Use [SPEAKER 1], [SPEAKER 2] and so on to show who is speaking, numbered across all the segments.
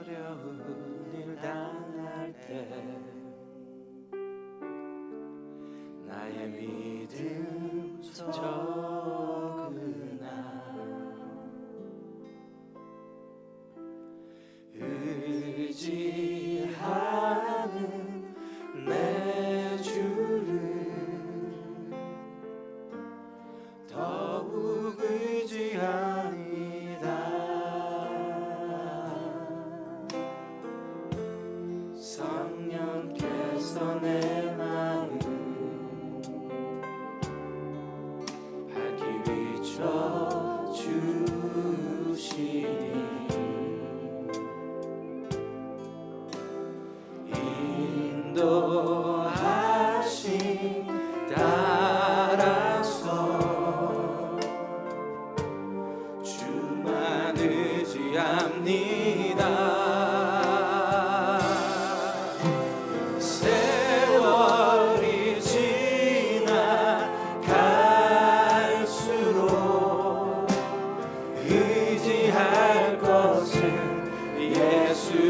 [SPEAKER 1] 어려운 일 당할 때 나의 믿음 적으나 의지하는 내 주를 더욱 의지하니다. 성령께서 내 마음 밝히 비춰 주시니 인도하심 따라서 주만 의지합니다. 세월이 지나갈수록 의지할 것은 예수뿐일세.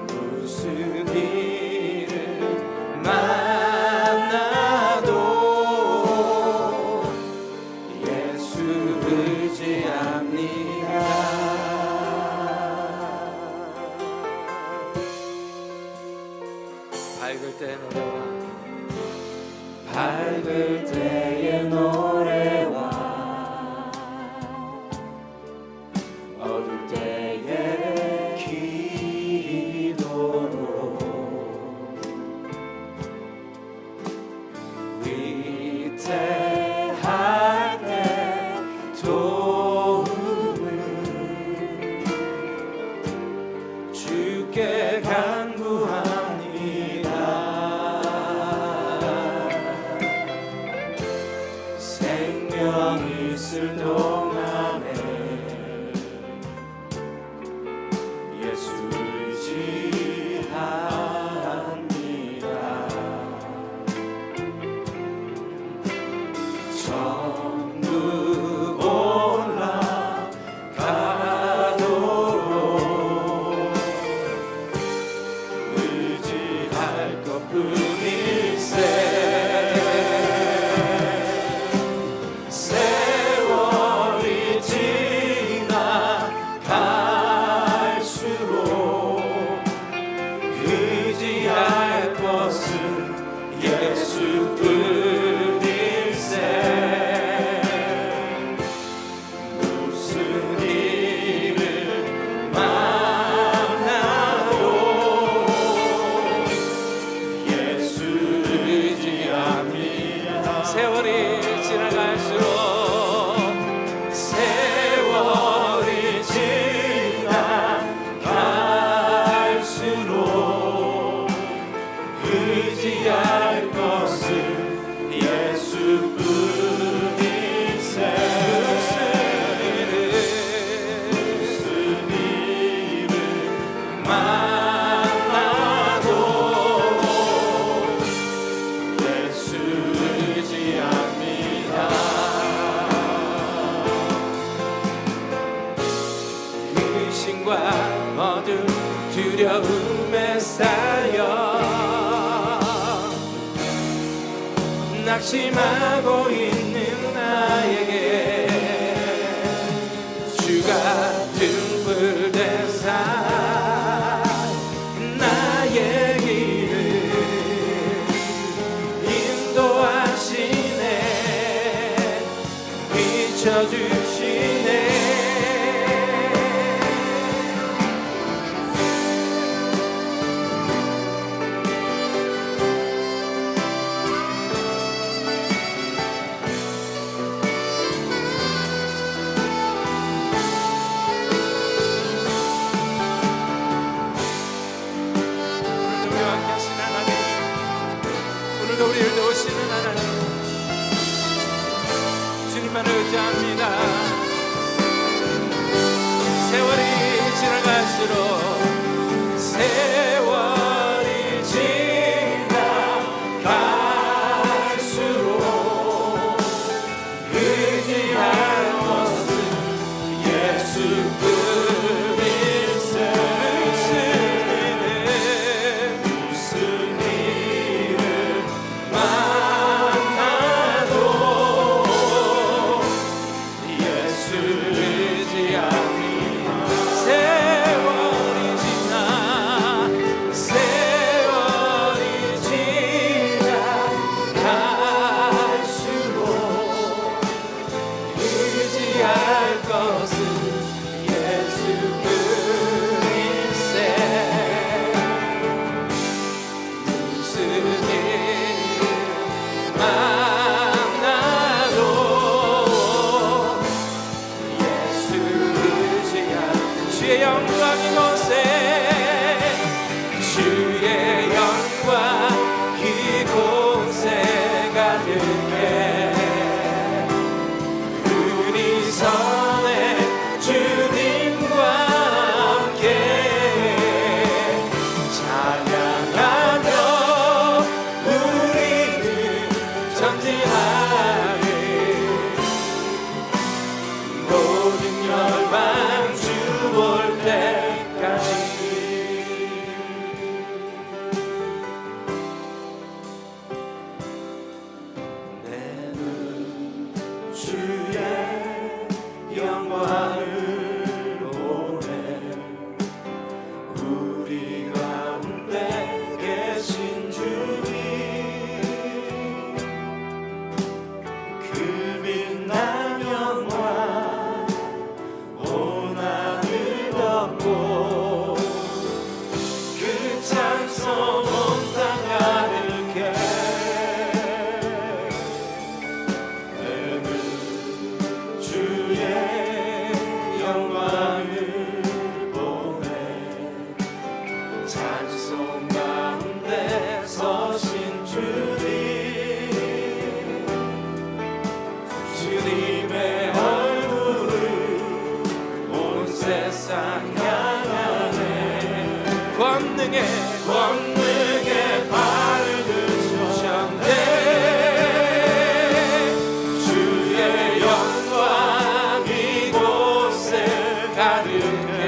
[SPEAKER 1] 무슨 일을 만나도 예수 의지합니다. 밝을 때의 노래와 어두울 때의 기도로 위태할 때 도움을 주께 간구합니다. 생명 있을 동안에 예수 의지합니다. 천국 올라가도록 의지할 것뿐일세. 세월이 지나갈수록 의지할 것은 예수뿐일세. 무슨 일을 만나도 예수 의지합니다. 세월이 지나갈수록 세월이 지나갈수록 의지할 것은 예수뿐일세. 무슨 일을 만나도 예수 의지합니다. 의심과 어둠 두려움에 쌓여 낙심하고 있는 나에게 주가 등불 되사 나의 길을 인도하시네. 비춰주시네. 영광 이곳에 주의 영광 이곳에 가득해 우리 선에 주님과 함께 찬양하며 우리는 전진하리 모든 열방 주 볼 때까지 내 눈 주의 영광을 보네 우리 가운데 계신 주님 그 빛난 영광 온 하늘 덮고 그 찬송 온 땅 가득해 내 눈 주의 영광을 보네 찬송 가운데 서신 주님 주님의 얼굴을 온 세상 향하네 권능에 발을 드셨네 주의 영광 이곳에 가득해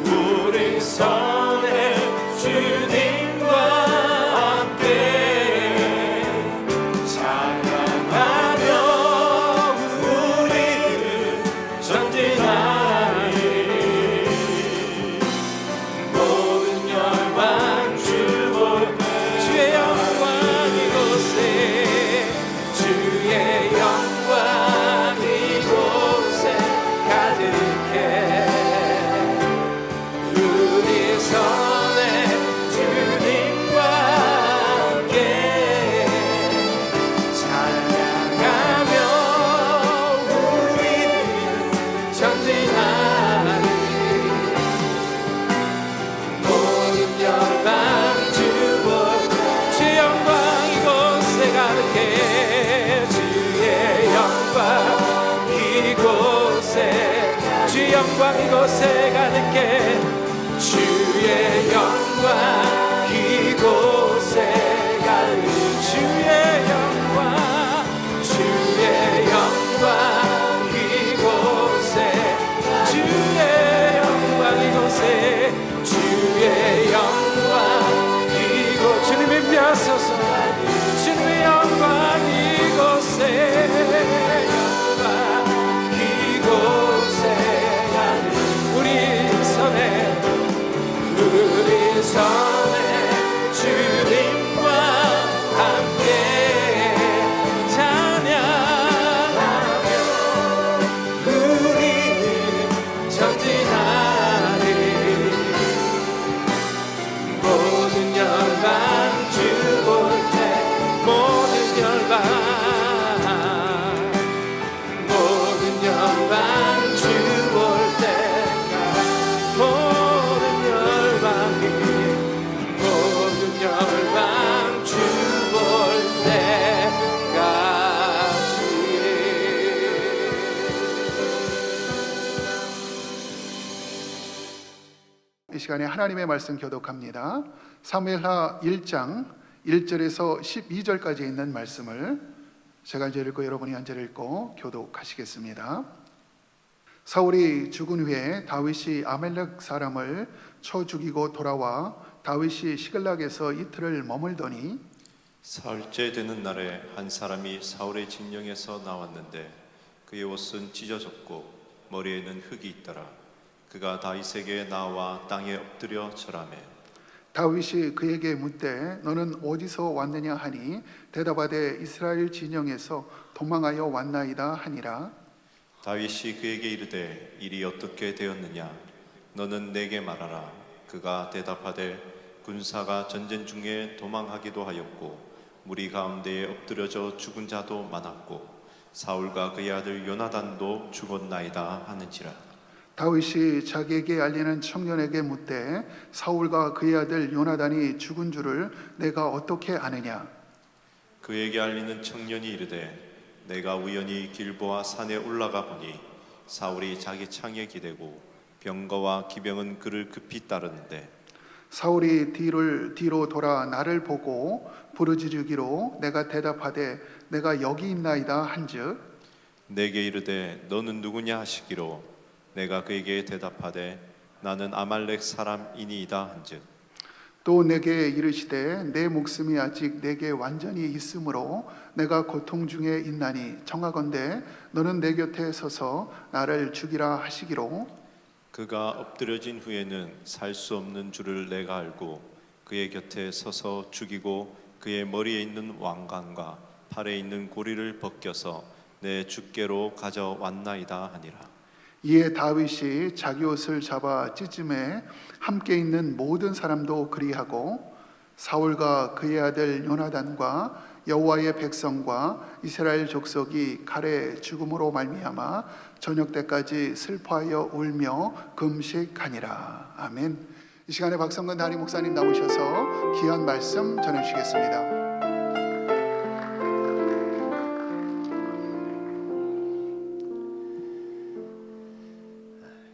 [SPEAKER 1] 우리 선에 주님과 함께 찬양하며 우리는 전진하리 모든 열방 주 볼 주의 영광 이곳에 주의 영광 이곳에 가득해 우리 선에 주님과 함께 찬양하며 우리는 전진하리 모든 열방 주 볼 주의 영광 이곳에 가득해 주의 영광 이곳에 주의 영광 이곳에 가득해 주의 영광 이곳에 가득 주의 영광 이곳에 주의 영광 이곳에 주의 영광 이곳 주님 임하소서 주님의 영광 이곳에 영광 이곳에 가득 우리 선에 주님과 함께 찬양하며 우리는 전진하리 모든 열방 주 볼 때 모든 열방 주 볼 때가 모든 열방 주 볼 때까지
[SPEAKER 2] 이 시간에 하나님의 말씀 교독합니다. 사무엘하 1장 1절에서 12절까지 있는 말씀을 제가 이제 읽고 여러분이 앉아 읽고 교독하시겠습니다. 사울이 죽은 후에 다윗이 아멜렉 사람을 쳐 죽이고 돌아와 다윗이 시글락에서 이틀을 머물더니
[SPEAKER 3] 사흘째 되는 날에 한 사람이 사울의 진영에서 나왔는데 그의 옷은 찢어졌고 머리에는 흙이 있더라. 그가 다윗에게 나와 땅에 엎드려 절하매
[SPEAKER 2] 다윗이 그에게 묻되 너는 어디서 왔느냐 하니 대답하되 이스라엘 진영에서 도망하여 왔나이다 하니라.
[SPEAKER 3] 다윗이 그에게 이르되 일이 어떻게 되었느냐 너는 내게 말하라. 그가 대답하되 군사가 전쟁 중에 도망하기도 하였고 무리 가운데에 엎드려져 죽은 자도 많았고 사울과 그의 아들 요나단도 죽었나이다 하는지라.
[SPEAKER 2] 다윗이 자기에게 알리는 청년에게 묻되 사울과 그의 아들 요나단이 죽은 줄을 내가 어떻게 아느냐?
[SPEAKER 3] 그에게 알리는 청년이 이르되 내가 우연히 길보아 산에 올라가 보니 사울이 자기 창에 기대고 병거와 기병은 그를 급히 따르는데
[SPEAKER 2] 사울이 뒤로 돌아 나를 보고 부르짖으기로 내가 대답하되 내가 여기 있나이다 한즉
[SPEAKER 3] 내게 이르되 너는 누구냐 하시기로 내가 그에게 대답하되 나는 아말렉 사람이니이다 한즉
[SPEAKER 2] 또 내게 이르시되 내 목숨이 아직 내게 완전히 있으므로 내가 고통 중에 있나니 청하건대 너는 내 곁에 서서 나를 죽이라 하시기로
[SPEAKER 3] 그가 엎드려진 후에는 살 수 없는 줄을 내가 알고 그의 곁에 서서 죽이고 그의 머리에 있는 왕관과 팔에 있는 고리를 벗겨서 내 주께로 가져왔나이다 하니라.
[SPEAKER 2] 이에 다윗이 자기 옷을 잡아 찢음에 함께 있는 모든 사람도 그리하고 사울과 그의 아들 요나단과 여호와의 백성과 이스라엘 족속이 칼의 죽음으로 말미암아 저녁 때까지 슬퍼하여 울며 금식하니라. 아멘. 이 시간에 박성근 담임 목사님 나오셔서 귀한 말씀 전해주시겠습니다.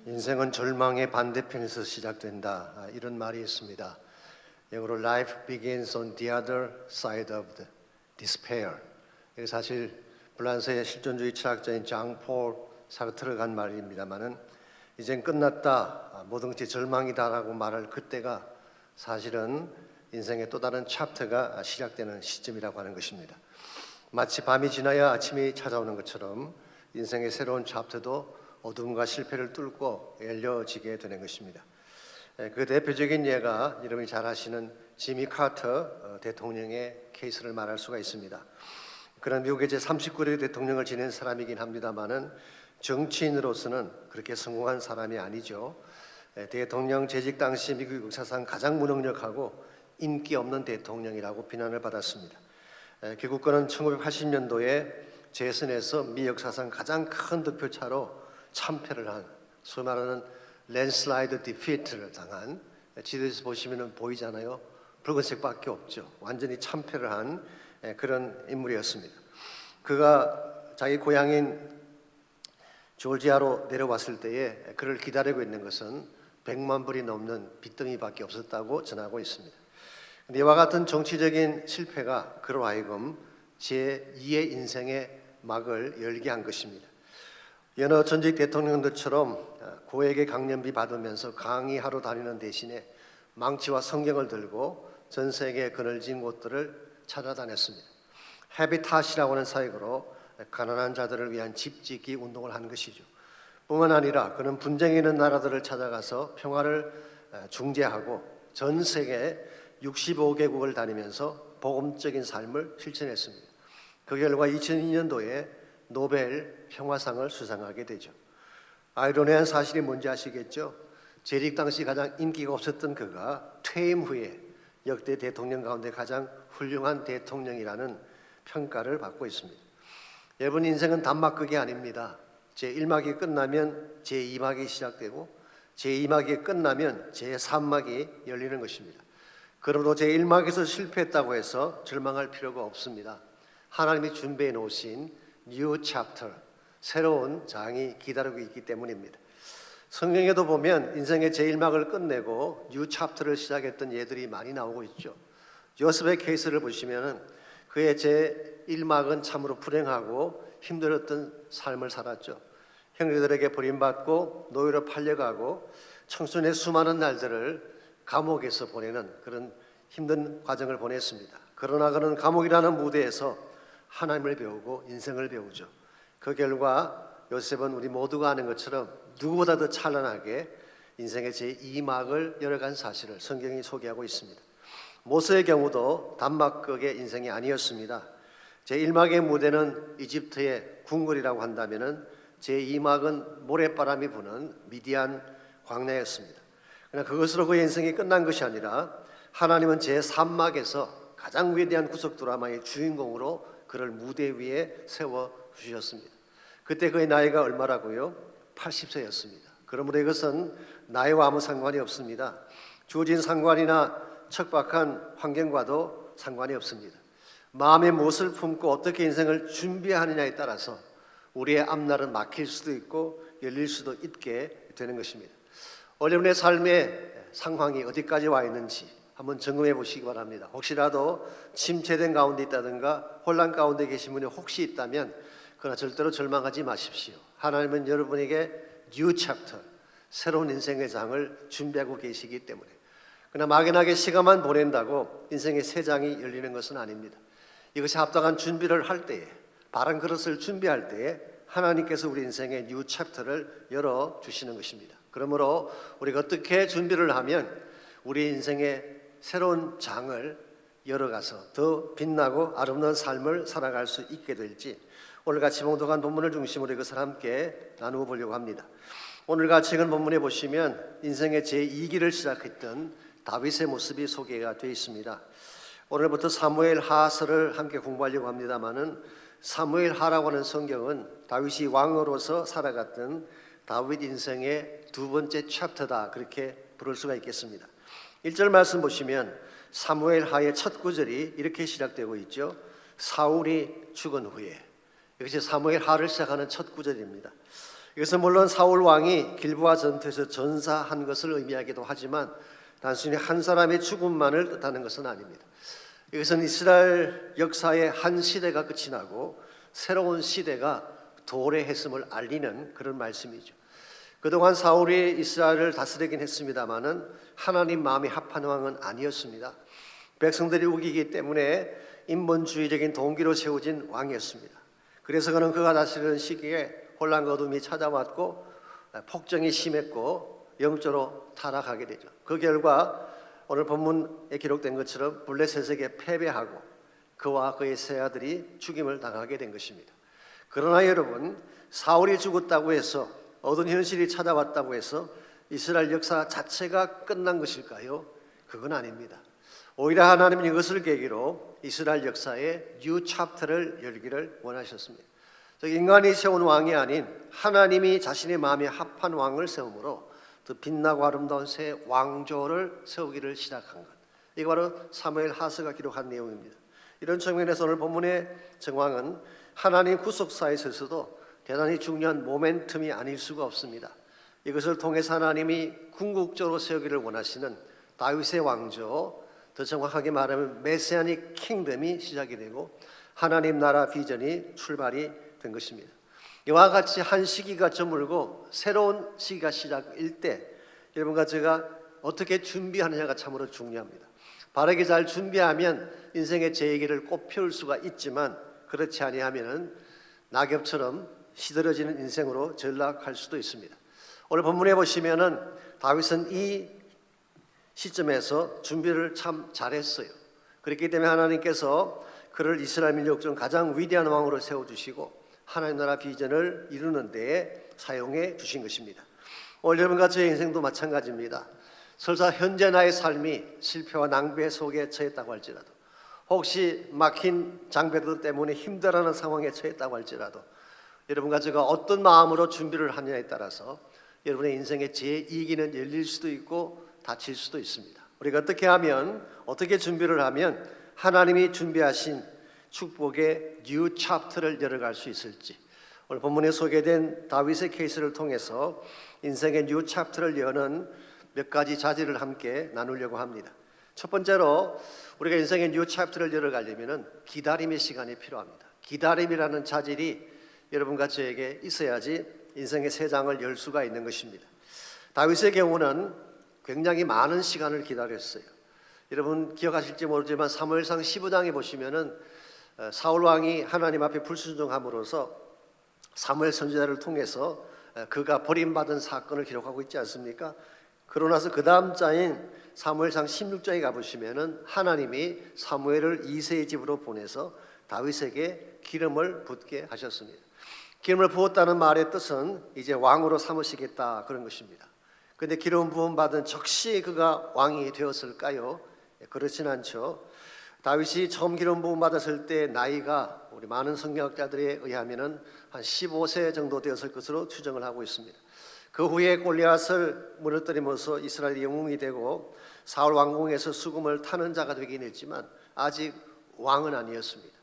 [SPEAKER 4] 인생은 절망의 반대편에서 시작된다. 이런 말이 있습니다. 영어로 Life begins on the other side of the despair. 이게 사실 프랑스의 실존주의 철학자인 장폴 사르트르가 한 말입니다만은 이젠 끝났다, 모든 것이 절망이다라고 말할 그때가 사실은 인생의 또 다른 챕터가 시작되는 시점이라고 하는 것입니다. 마치 밤이 지나야 아침이 찾아오는 것처럼 인생의 새로운 챕터도 어둠과 실패를 뚫고 열려지게 되는 것입니다. 그 대표적인 예가 여러분이 잘 아시는 지미 카터 대통령의 케이스를 말할 수가 있습니다. 그는 미국의 제39대 대통령을 지낸 사람이긴 합니다만은 정치인으로서는 그렇게 성공한 사람이 아니죠. 대통령 재직 당시 미국 역사상 가장 무능력하고 인기 없는 대통령이라고 비난을 받았습니다. 결국 그는 1980년도에 재선에서 미 역사상 가장 큰 득표차로 참패를 한, 소위 말하는 랜슬라이드 디피트를 당한, 지도에서 보시면 보이잖아요. 붉은색밖에 없죠. 완전히 참패를 한 그런 인물이었습니다. 그가 자기 고향인 조지아로 내려왔을 때에 그를 기다리고 있는 것은 100만 불이 넘는 빚더미밖에 없었다고 전하고 있습니다. 근데 이와 같은 정치적인 실패가 그로 하여금 제2의 인생의 막을 열게 한 것입니다. 여러 전직 대통령들처럼 고액의 강연비 받으면서 강의하러 다니는 대신에 망치와 성경을 들고 전 세계 그늘진 곳들을 찾아다녔습니다. 헤비탓이라고 하는 사역으로 가난한 자들을 위한 집 짓기 운동을 한 것이죠. 뿐만 아니라 그는 분쟁이 있는 나라들을 찾아가서 평화를 중재하고 전 세계 65개국을 다니면서 복음적인 삶을 실천했습니다. 그 결과 2002년도에 노벨 평화상을 수상하게 되죠. 아이러니한 사실이 뭔지 아시겠죠? 재직 당시 가장 인기가 없었던 그가 퇴임 후에 역대 대통령 가운데 가장 훌륭한 대통령이라는 평가를 받고 있습니다. 여러분, 인생은 단막극이 아닙니다. 제1막이 끝나면 제2막이 시작되고 제2막이 끝나면 제3막이 열리는 것입니다. 그러므로 제1막에서 실패했다고 해서 절망할 필요가 없습니다. 하나님이 준비해 놓으신 뉴 챕터, 새로운 장이 기다리고 있기 때문입니다. 성경에도 보면 인생의 제1막을 끝내고 뉴 챕터를 시작했던 예들이 많이 나오고 있죠. 요셉의 케이스를 보시면 그의 제1막은 참으로 불행하고 힘들었던 삶을 살았죠. 형제들에게 버림받고 노예로 팔려가고 청소년의 수많은 날들을 감옥에서 보내는 그런 힘든 과정을 보냈습니다. 그러나 그는 감옥이라는 무대에서 하나님을 배우고 인생을 배우죠. 그 결과 요셉은 우리 모두가 아는 것처럼 누구보다 더 찬란하게 인생의 제2막을 열어간 사실을 성경이 소개하고 있습니다. 모세의 경우도 단막극의 인생이 아니었습니다. 제1막의 무대는 이집트의 궁궐이라고 한다면 제2막은 모래바람이 부는 미디안 광야였습니다. 그러나 그것으로 그의 인생이 끝난 것이 아니라 하나님은 제3막에서 가장 위대한 구속 드라마의 주인공으로 그를 무대 위에 세워주셨습니다. 그때 그의 나이가 얼마라고요? 80세였습니다. 그러므로 이것은 나이와 아무 상관이 없습니다. 주어진 상관이나 척박한 환경과도 상관이 없습니다. 마음에 무엇을 품고 어떻게 인생을 준비하느냐에 따라서 우리의 앞날은 막힐 수도 있고 열릴 수도 있게 되는 것입니다. 여러분의 삶의 상황이 어디까지 와 있는지 한번 점검해 보시기 바랍니다. 혹시라도 침체된 가운데 있다든가 혼란 가운데 계신 분이 혹시 있다면 그러나 절대로 절망하지 마십시오. 하나님은 여러분에게 뉴 챕터, 새로운 인생의 장을 준비하고 계시기 때문에. 그러나 막연하게 시간만 보낸다고 인생의 새 장이 열리는 것은 아닙니다. 이것이 합당한 준비를 할 때에, 바른 그릇을 준비할 때에 하나님께서 우리 인생의 뉴 챕터를 열어주시는 것입니다. 그러므로 우리가 어떻게 준비를 하면 우리 인생의 새로운 장을 열어가서 더 빛나고 아름다운 삶을 살아갈 수 있게 될지 오늘 같이 봉독한 본문을 중심으로 이것을 함께 나누어 보려고 합니다. 오늘 같이 읽은 본문에 보시면 인생의 제2기를 시작했던 다윗의 모습이 소개가 되어 있습니다. 오늘부터 사무엘 하서를 함께 공부하려고 합니다마는 사무엘 하라고 하는 성경은 다윗이 왕으로서 살아갔던 다윗 인생의 두 번째 챕터다, 그렇게 부를 수가 있겠습니다. 1절 말씀 보시면 사무엘 하의 첫 구절이 이렇게 시작되고 있죠. 사울이 죽은 후에. 이것이 사무엘 하를 시작하는 첫 구절입니다. 이것은 물론 사울 왕이 길보아 전투에서 전사한 것을 의미하기도 하지만 단순히 한 사람의 죽음만을 뜻하는 것은 아닙니다. 이것은 이스라엘 역사의 한 시대가 끝이 나고 새로운 시대가 도래했음을 알리는 그런 말씀이죠. 그동안 사울이 이스라엘을 다스리긴 했습니다마는 하나님 마음이 합한 왕은 아니었습니다. 백성들이 우기기 때문에 인본주의적인 동기로 세워진 왕이었습니다. 그래서 그는 그가 다스리는 시기에 혼란과 어둠이 찾아왔고 폭정이 심했고 영적으로 타락하게 되죠. 그 결과 오늘 본문에 기록된 것처럼 블레셋에게 패배하고 그와 그의 세 아들이 죽임을 당하게 된 것입니다. 그러나 여러분, 사울이 죽었다고 해서 어두운 현실이 찾아왔다고 해서 이스라엘 역사 자체가 끝난 것일까요? 그건 아닙니다. 오히려 하나님은 이것을 계기로 이스라엘 역사의 뉴 챕터를 열기를 원하셨습니다. 인간이 세운 왕이 아닌 하나님이 자신의 마음에 합한 왕을 세움으로 더 빛나고 아름다운 새 왕조를 세우기를 시작한 것. 이거 바로 사무엘 하서가 기록한 내용입니다. 이런 측면에서 오늘 본문의 정황은 하나님 구속사에 있어서도 대단히 중요한 모멘텀이 아닐 수가 없습니다. 이것을 통해서 하나님이 궁극적으로 세우기를 원하시는 다윗의 왕조, 더 정확하게 말하면 메시아닉 킹덤이 시작이 되고 하나님 나라 비전이 출발이 된 것입니다. 이와 같이 한 시기가 저물고 새로운 시기가 시작일 때 여러분과 제가 어떻게 준비하느냐가 참으로 중요합니다. 바르게 잘 준비하면 인생의 재기를 꽃피울 수가 있지만 그렇지 아니하면 낙엽처럼 시들어지는 인생으로 전락할 수도 있습니다. 오늘 본문에 보시면은 다윗은 이 시점에서 준비를 참 잘했어요. 그렇기 때문에 하나님께서 그를 이스라엘 민족 중 가장 위대한 왕으로 세워주시고 하나님 나라 비전을 이루는 데에 사용해 주신 것입니다. 오늘 여러분과 저의 인생도 마찬가지입니다. 설사 현재 나의 삶이 실패와 낭비 속에 처했다고 할지라도, 혹시 막힌 장벽들 때문에 힘들어하는 상황에 처했다고 할지라도 여러분과 제가 어떤 마음으로 준비를 하느냐에 따라서 여러분의 인생의 제2기는 열릴 수도 있고 닫힐 수도 있습니다. 우리가 어떻게 준비를 하면 하나님이 준비하신 축복의 뉴 챕터를 열어갈 수 있을지, 오늘 본문에 소개된 다윗의 케이스를 통해서 인생의 뉴 챕터를 여는 몇 가지 자질을 함께 나누려고 합니다. 첫 번째로 우리가 인생의 뉴 챕터를 열어가려면 기다림의 시간이 필요합니다. 기다림이라는 자질이 여러분과 저에게 있어야지 인생의 새 장을 열 수가 있는 것입니다. 다윗의 경우는 굉장히 많은 시간을 기다렸어요. 여러분 기억하실지 모르지만 사무엘상 15장에 보시면은 사울 왕이 하나님 앞에 불순종함으로써 사무엘 선지자를 통해서 그가 버림받은 사건을 기록하고 있지 않습니까? 그러고 나서 그 다음 자인 사무엘상 16장에 가보시면은 하나님이 사무엘을 이새의 집으로 보내서 다윗에게 기름을 붓게 하셨습니다. 기름을 부었다는 말의 뜻은 이제 왕으로 삼으시겠다 그런 것입니다. 그런데 기름 부음 받은 즉시 그가 왕이 되었을까요? 그렇진 않죠. 다윗이 처음 기름 부음 받았을 때 나이가 우리 많은 성경학자들에 의하면은 한 15세 정도 되었을 것으로 추정을 하고 있습니다. 그 후에 골리앗을 무너뜨리면서 이스라엘의 영웅이 되고 사울 왕궁에서 수금을 타는 자가 되긴 했지만 아직 왕은 아니었습니다.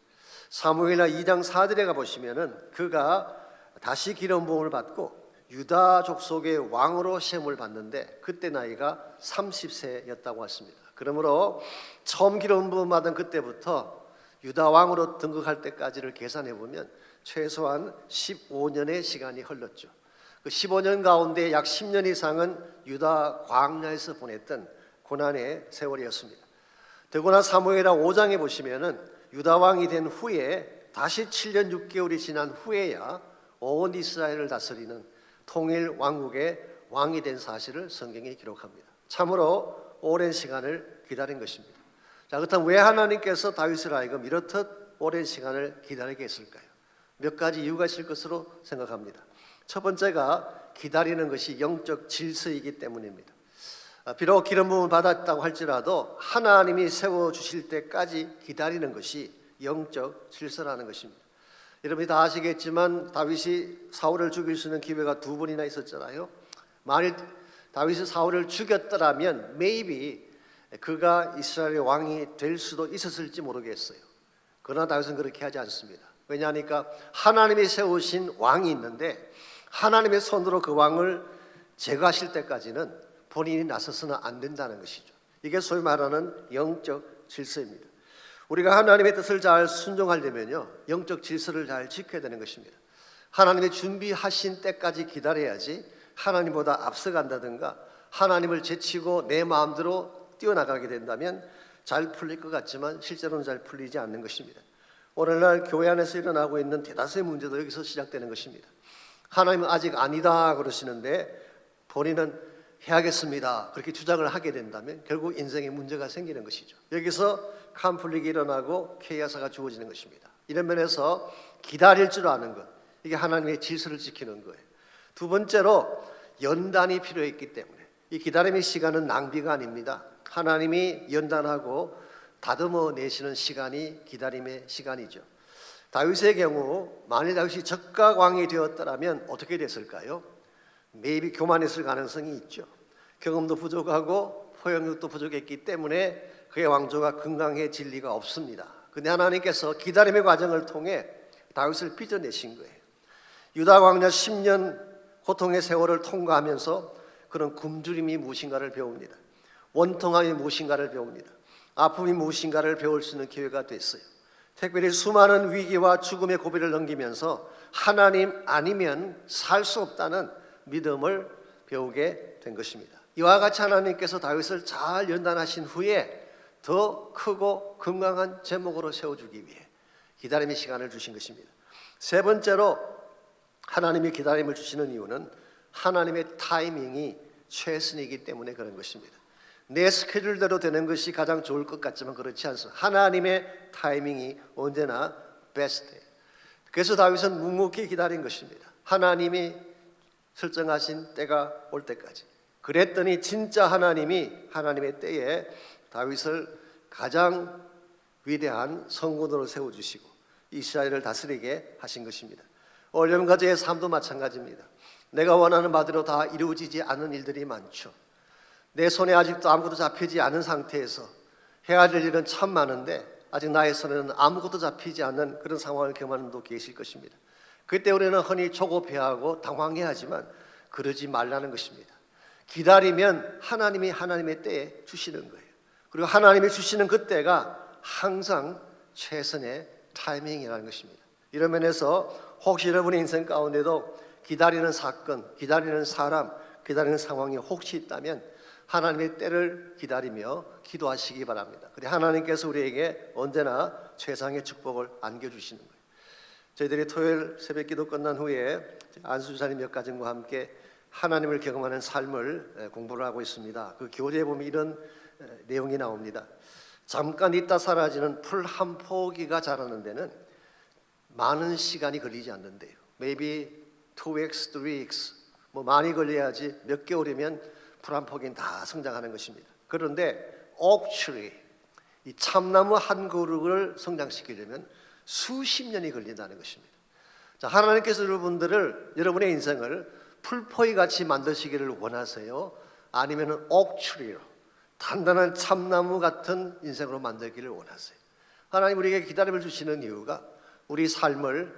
[SPEAKER 4] 사무엘하 2장 4절에 가보시면은 그가 다시 기름 부음을 받고 유다 족속의 왕으로 시험을 받는데 그때 나이가 30세였다고 했습니다. 그러므로 처음 기름 부음 받은 그때부터 유다 왕으로 등극할 때까지를 계산해 보면 최소한 15년의 시간이 흘렀죠. 그 15년 가운데 약 10년 이상은 유다 광야에서 보냈던 고난의 세월이었습니다. 더구나 사무엘하 5장에 보시면은 유다 왕이 된 후에 다시 7년 6개월이 지난 후에야 온 이스라엘을 다스리는 통일 왕국의 왕이 된 사실을 성경에 기록합니다. 참으로 오랜 시간을 기다린 것입니다. 자, 그렇다면 왜 하나님께서 다윗을 하여금 이렇듯 오랜 시간을 기다리게 했을까요? 몇 가지 이유가 있을 것으로 생각합니다. 첫 번째가 기다리는 것이 영적 질서이기 때문입니다. 비록 기름 부음을 받았다고 할지라도 하나님이 세워주실 때까지 기다리는 것이 영적 질서라는 것입니다. 여러분이 다 아시겠지만 다윗이 사울을 죽일 수 있는 기회가 2번이나 있었잖아요. 만일 다윗이 사울을 죽였더라면 maybe 그가 이스라엘의 왕이 될 수도 있었을지 모르겠어요. 그러나 다윗은 그렇게 하지 않습니다. 왜냐하니까 하나님이 세우신 왕이 있는데 하나님의 손으로 그 왕을 제거하실 때까지는 본인이 나서서는 안 된다는 것이죠. 이게 소위 말하는 영적 질서입니다. 우리가 하나님의 뜻을 잘 순종하려면요, 영적 질서를 잘 지켜야 되는 것입니다. 하나님의 준비하신 때까지 기다려야지 하나님보다 앞서간다든가 하나님을 제치고 내 마음대로 뛰어나가게 된다면 잘 풀릴 것 같지만 실제로는 잘 풀리지 않는 것입니다. 오늘날 교회 안에서 일어나고 있는 대다수의 문제도 여기서 시작되는 것입니다. 하나님은 아직 아니다 그러시는데 본인은 해야겠습니다 그렇게 주장을 하게 된다면 결국 인생에 문제가 생기는 것이죠. 여기서 칸플릭이 일어나고 케이아사가 주어지는 것입니다. 이런 면에서 기다릴 줄 아는 것, 이게 하나님의 질서를 지키는 거예요. 두 번째로 연단이 필요했기 때문에 이 기다림의 시간은 낭비가 아닙니다. 하나님이 연단하고 다듬어 내시는 시간이 기다림의 시간이죠. 다윗의 경우 만일 다윗이 적각 왕이 되었더라면 어떻게 됐을까요? maybe 교만했을 가능성이 있죠. 경험도 부족하고 포용력도 부족했기 때문에 그의 왕조가 건강해질 리가 없습니다. 근데 하나님께서 기다림의 과정을 통해 다윗을 빚어내신 거예요. 유다 광야 10년 고통의 세월을 통과하면서 그런 굶주림이 무엇인가를 배웁니다. 원통함이 무엇인가를 배웁니다. 아픔이 무엇인가를 배울 수 있는 기회가 됐어요. 특별히 수많은 위기와 죽음의 고비를 넘기면서 하나님 아니면 살 수 없다는 믿음을 배우게 된 것입니다. 이와 같이 하나님께서 다윗을 잘 연단하신 후에 더 크고 건강한 제목으로 세워주기 위해 기다림의 시간을 주신 것입니다. 세 번째로 하나님이 기다림을 주시는 이유는 하나님의 타이밍이 최선이기 때문에 그런 것입니다. 내 스케줄대로 되는 것이 가장 좋을 것 같지만 그렇지 않습니다. 하나님의 타이밍이 언제나 베스트예요. 그래서 다윗은 묵묵히 기다린 것입니다. 하나님이 설정하신 때가 올 때까지. 그랬더니 진짜 하나님이 하나님의 때에 다윗을 가장 위대한 성군으로 세워주시고 이스라엘을 다스리게 하신 것입니다. 여러분과 저의 삶도 마찬가지입니다. 내가 원하는 바대로 다 이루어지지 않은 일들이 많죠. 내 손에 아직도 아무것도 잡히지 않은 상태에서 해야 될 일은 참 많은데 아직 나의 손에는 아무것도 잡히지 않는 그런 상황을 경험하는 분도 계실 것입니다. 그때 우리는 흔히 조급해하고 당황해하지만 그러지 말라는 것입니다. 기다리면 하나님이 하나님의 때에 주시는 거예요. 그리고 하나님이 주시는 그때가 항상 최선의 타이밍이라는 것입니다. 이런 면에서 혹시 여러분의 인생 가운데도 기다리는 사건, 기다리는 사람, 기다리는 상황이 혹시 있다면 하나님의 때를 기다리며 기도하시기 바랍니다. 그래 하나님께서 우리에게 언제나 최상의 축복을 안겨주시는 거예요. 저희들이 토요일 새벽 기도 끝난 후에 안수주사님 몇 가정과 함께 하나님을 경험하는 삶을 공부를 하고 있습니다. 그 교재에 보면 이런 내용이 나옵니다. 잠깐 있다 사라지는 풀 한 포기가 자라는 데는 많은 시간이 걸리지 않는데요. Maybe 2 weeks, 3 weeks 뭐 많이 걸려야지 몇 개월이면 풀 한 포기는 다 성장하는 것입니다. 그런데 옥추리 이 참나무 한 그루를 성장시키려면 수십 년이 걸린다는 것입니다. 자, 하나님께서 여러분들을 여러분의 인생을 풀포이 같이 만드시기를 원하세요? 아니면 옥추리로 단단한 참나무 같은 인생으로 만들기를 원하세요? 하나님 우리에게 기다림을 주시는 이유가 우리 삶을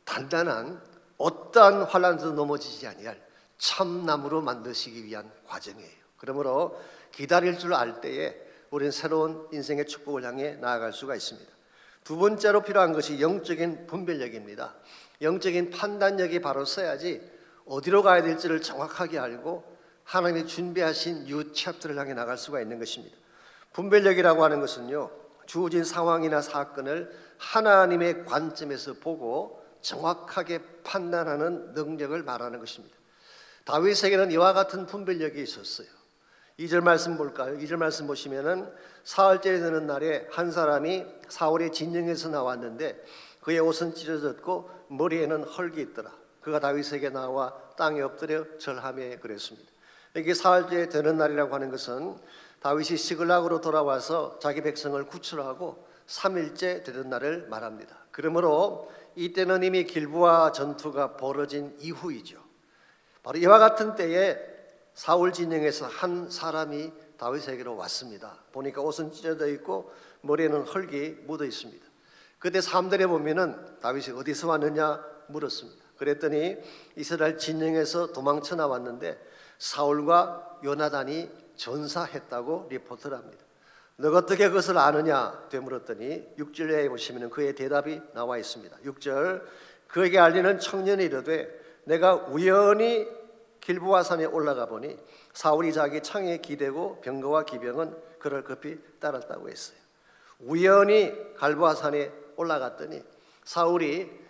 [SPEAKER 4] 단단한 어떠한 환난도 넘어지지 아니할 참나무로 만드시기 위한 과정이에요. 그러므로 기다릴 줄 알 때에 우리는 새로운 인생의 축복을 향해 나아갈 수가 있습니다. 두 번째로 필요한 것이 영적인 분별력입니다. 영적인 판단력이 바로 써야지 어디로 가야 될지를 정확하게 알고 하나님이 준비하신 뉴 챕터를 향해 나갈 수가 있는 것입니다. 분별력이라고 하는 것은요, 주어진 상황이나 사건을 하나님의 관점에서 보고 정확하게 판단하는 능력을 말하는 것입니다. 다윗에게는 이와 같은 분별력이 있었어요. 2절 말씀 볼까요? 2절 말씀 보시면은 사흘째 되는 날에 한 사람이 사울의 진영에서 나왔는데 그의 옷은 찢어졌고 머리에는 헐기 있더라. 그가 다윗에게 나와 땅에 엎드려 절하며 그랬습니다. 이게 사흘째 되는 날이라고 하는 것은 다윗이 시글락으로 돌아와서 자기 백성을 구출하고 3일째 되는 날을 말합니다. 그러므로 이때는 이미 길보아 전투가 벌어진 이후이죠. 바로 이와 같은 때에 사울 진영에서 한 사람이 다윗에게로 왔습니다. 보니까 옷은 찢어져 있고 머리에는 흙이 묻어 있습니다. 그때 사람들이 보면은 다윗이 어디서 왔느냐 물었습니다. 그랬더니 이스라엘 진영에서 도망쳐 나왔는데 사울과 요나단이 전사했다고 리포트를 합니다. 너가 어떻게 그것을 아느냐 되물었더니 6절에 보시면 그의 대답이 나와 있습니다. 6절 그에게 알리는 청년이 이르되 내가 우연히 길보아산에 올라가 보니 사울이 자기 창에 기대고 병거와 기병은 그를 급히 따랐다고 했어요. 우연히 길보아산에 올라갔더니 사울이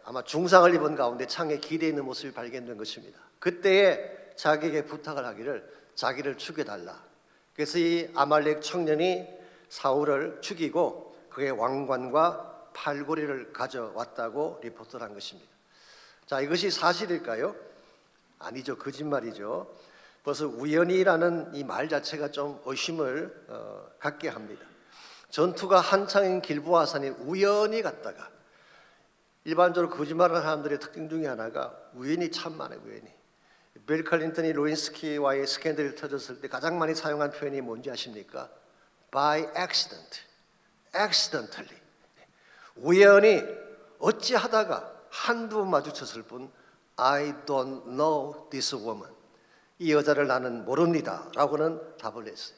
[SPEAKER 4] 아마 중상을 입은 가운데 창에 기대 있는 모습이 발견된 것입니다. 그때에 자기에게 부탁을 하기를 자기를 죽여달라. 그래서 이 아말렉 청년이 사울을 죽이고 그의 왕관과 팔고리를 가져왔다고 리포트를 한 것입니다. 자, 이것이 사실일까요? 아니죠. 거짓말이죠. 벌써 우연이라는 이 말 자체가 좀 의심을 갖게 합니다. 전투가 한창인 길보아산에 우연히 갔다가, 일반적으로 거짓말하는 사람들의 특징 중에 하나가 우연이 참 많아요. 우연히. 빌 클린턴이 루인스키와의 스캔들이 터졌을 때 가장 많이 사용한 표현이 뭔지 아십니까? By accident, accidentally. 우연히 어찌하다가 한두 번 마주쳤을 뿐 I don't know this woman. 이 여자를 나는 모릅니다 라고는 답을 했어요.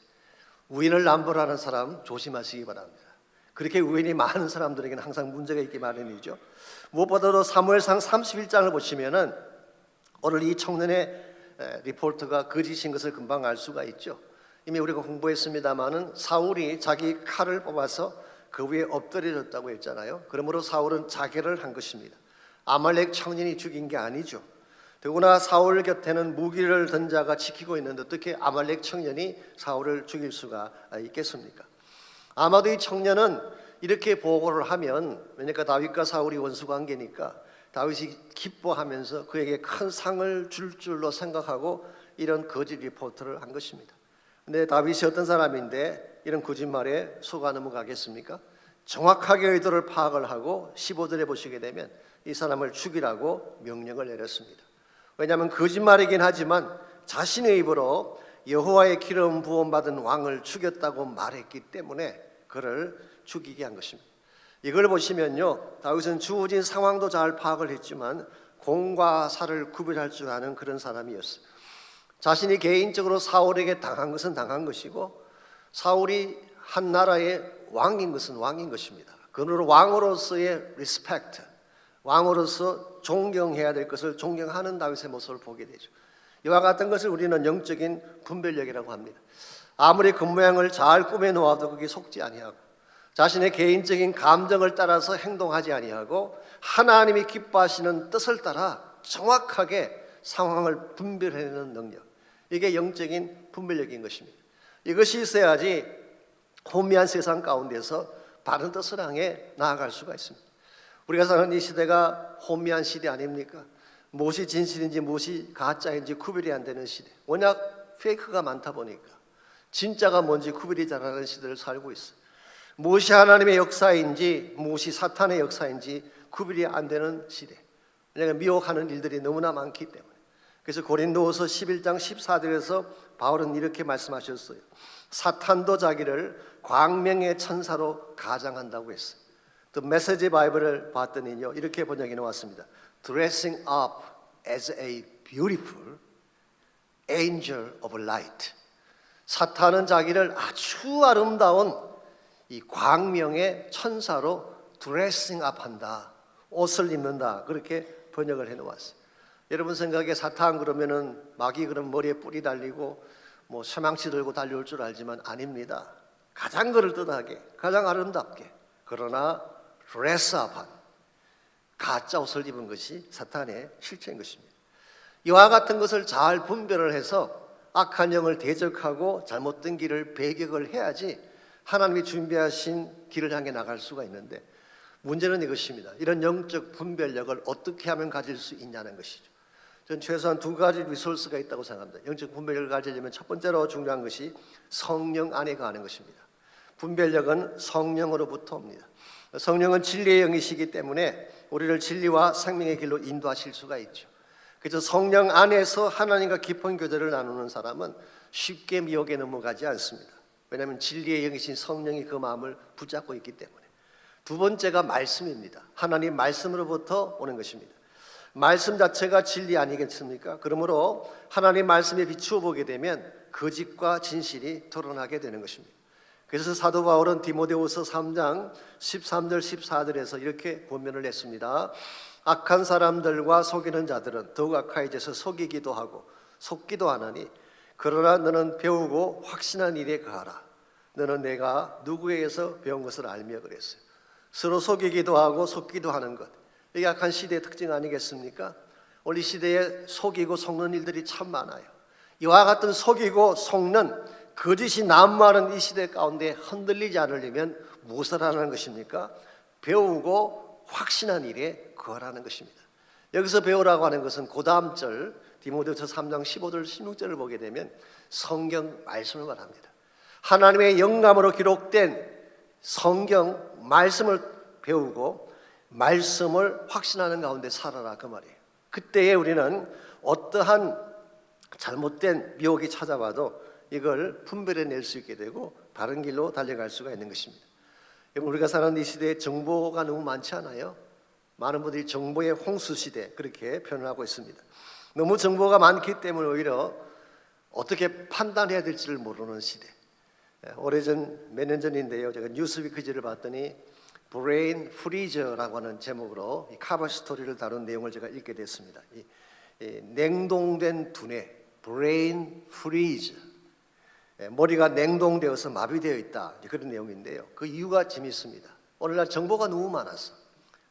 [SPEAKER 4] 우연을 남발하는 사람 조심하시기 바랍니다. 그렇게 우연이 많은 사람들에게는 항상 문제가 있기 마련이죠. 무엇보다도 사무엘상 31장을 보시면은 오늘 이 청년의 리포트가 거짓인 것을 금방 알 수가 있죠. 이미 우리가 공부했습니다마는 사울이 자기 칼을 뽑아서 그 위에 엎드려졌다고 했잖아요. 그러므로 사울은 자결을 한 것입니다. 아말렉 청년이 죽인 게 아니죠. 더구나 사울 곁에는 무기를 든 자가 지키고 있는데 어떻게 아말렉 청년이 사울을 죽일 수가 있겠습니까? 아마도 이 청년은 이렇게 보고를 하면, 왜냐하면 다윗과 사울이 원수관계니까 다윗이 기뻐하면서 그에게 큰 상을 줄 줄로 생각하고 이런 거짓 리포트를 한 것입니다. 근데 다윗이 어떤 사람인데 이런 거짓말에 속아 넘어가겠습니까? 정확하게 의도를 파악을 하고 15절에 보시게 되면 이 사람을 죽이라고 명령을 내렸습니다. 왜냐하면 거짓말이긴 하지만 자신의 입으로 여호와의 기름 부음 받은 왕을 죽였다고 말했기 때문에 그를 죽이게 한 것입니다. 이걸 보시면요, 다윗은 주어진 상황도 잘 파악을 했지만 공과 사를 구별할 줄 아는 그런 사람이었어요. 자신이 개인적으로 사울에게 당한 것은 당한 것이고 사울이 한 나라의 왕인 것은 왕인 것입니다. 그러므로 왕으로서의 리스펙트, 왕으로서 존경해야 될 것을 존경하는 다윗의 모습을 보게 되죠. 이와 같은 것을 우리는 영적인 분별력이라고 합니다. 아무리 그 모양을 잘 꾸며 놓아도 그게 속지 아니하고 자신의 개인적인 감정을 따라서 행동하지 아니하고 하나님이 기뻐하시는 뜻을 따라 정확하게 상황을 분별해내는 능력, 이게 영적인 분별력인 것입니다. 이것이 있어야지 혼미한 세상 가운데서 바른 뜻을 향해 나아갈 수가 있습니다. 우리가 사는 이 시대가 혼미한 시대 아닙니까? 무엇이 진실인지 무엇이 가짜인지 구별이 안 되는 시대. 워낙 페이크가 많다 보니까 진짜가 뭔지 구별이 잘 안 되는 시대를 살고 있어요. 무엇이 하나님의 역사인지 무엇이 사탄의 역사인지 구별이 안 되는 시대. 왜냐하면 미혹하는 일들이 너무나 많기 때문에. 그래서 고린도후서 11장 14절에서 바울은 이렇게 말씀하셨어요. 사탄도 자기를 광명의 천사로 가장한다고 했어요. 또 메시지 바이블을 봤더니요, 이렇게 번역이 나왔습니다. Dressing up as a beautiful angel of light. 사탄은 자기를 아주 아름다운 이 광명의 천사로 드레싱 업한다, 옷을 입는다, 그렇게 번역을 해놓았어요. 여러분 생각에 사탄 그러면은 마귀 그럼 머리에 뿔이 달리고 뭐 쇠망치 들고 달려올 줄 알지만 아닙니다. 가장 그럴듯하게, 가장 아름답게, 그러나 드레스업한 가짜 옷을 입은 것이 사탄의 실체인 것입니다. 이와 같은 것을 잘 분별을 해서 악한 영을 대적하고 잘못된 길을 배격을 해야지 하나님이 준비하신 길을 향해 나갈 수가 있는데, 문제는 이것입니다. 이런 영적 분별력을 어떻게 하면 가질 수 있냐는 것이죠. 저는 최소한 두 가지 리소스가 있다고 생각합니다. 영적 분별력을 가지려면 첫 번째로 중요한 것이 성령 안에 거하는 것입니다. 분별력은 성령으로부터 옵니다. 성령은 진리의 영이시기 때문에 우리를 진리와 생명의 길로 인도하실 수가 있죠. 그래서 성령 안에서 하나님과 깊은 교제를 나누는 사람은 쉽게 미혹에 넘어가지 않습니다. 왜냐하면 진리의 영이신 성령이 그 마음을 붙잡고 있기 때문에. 두 번째가 말씀입니다. 하나님 말씀으로부터 오는 것입니다. 말씀 자체가 진리 아니겠습니까? 그러므로 하나님 말씀에 비추어 보게 되면 거짓과 진실이 드러나게 되는 것입니다. 그래서 사도 바울은 디모데후서 3장 13절 14절에서 이렇게 권면을 했습니다. 악한 사람들과 속이는 자들은 더욱 악하여져서 속이기도 하고 속기도 하나니, 그러나 너는 배우고 확신한 일에 거하라. 너는 내가 누구에게서 배운 것을 알며 그랬어요. 서로 속이기도 하고 속기도 하는 것, 이게 악한 시대의 특징 아니겠습니까? 오늘 이 시대에 속이고 속는 일들이 참 많아요. 이와 같은 속이고 속는 거짓이 난무하는 이 시대 가운데 흔들리지 않으려면 무엇을 하라는 것입니까? 배우고 확신한 일에 거하라는 것입니다. 여기서 배우라고 하는 것은 그 다음 절 디모데후서 3장 15절 16절을 보게 되면 성경 말씀을 말합니다. 하나님의 영감으로 기록된 성경 말씀을 배우고 말씀을 확신하는 가운데 살아라, 그 말이에요. 그때에 우리는 어떠한 잘못된 미혹이 찾아와도 이걸 분별해낼 수 있게 되고 바른 길로 달려갈 수가 있는 것입니다. 우리가 사는 이 시대에 정보가 너무 많지 않아요? 많은 분들이 정보의 홍수 시대 그렇게 표현하고 있습니다. 너무 정보가 많기 때문에 오히려 어떻게 판단해야 될지를 모르는 시대. 오래전 몇 년 전인데요, 제가 뉴스위크지를 봤더니 브레인 프리저라고 하는 제목으로 이 카버 스토리를 다룬 내용을 제가 읽게 됐습니다. 이 냉동된 두뇌, 브레인 프리즈, 머리가 냉동되어서 마비되어 있다, 그런 내용인데요. 그 이유가 재미있습니다. 오늘날 정보가 너무 많아서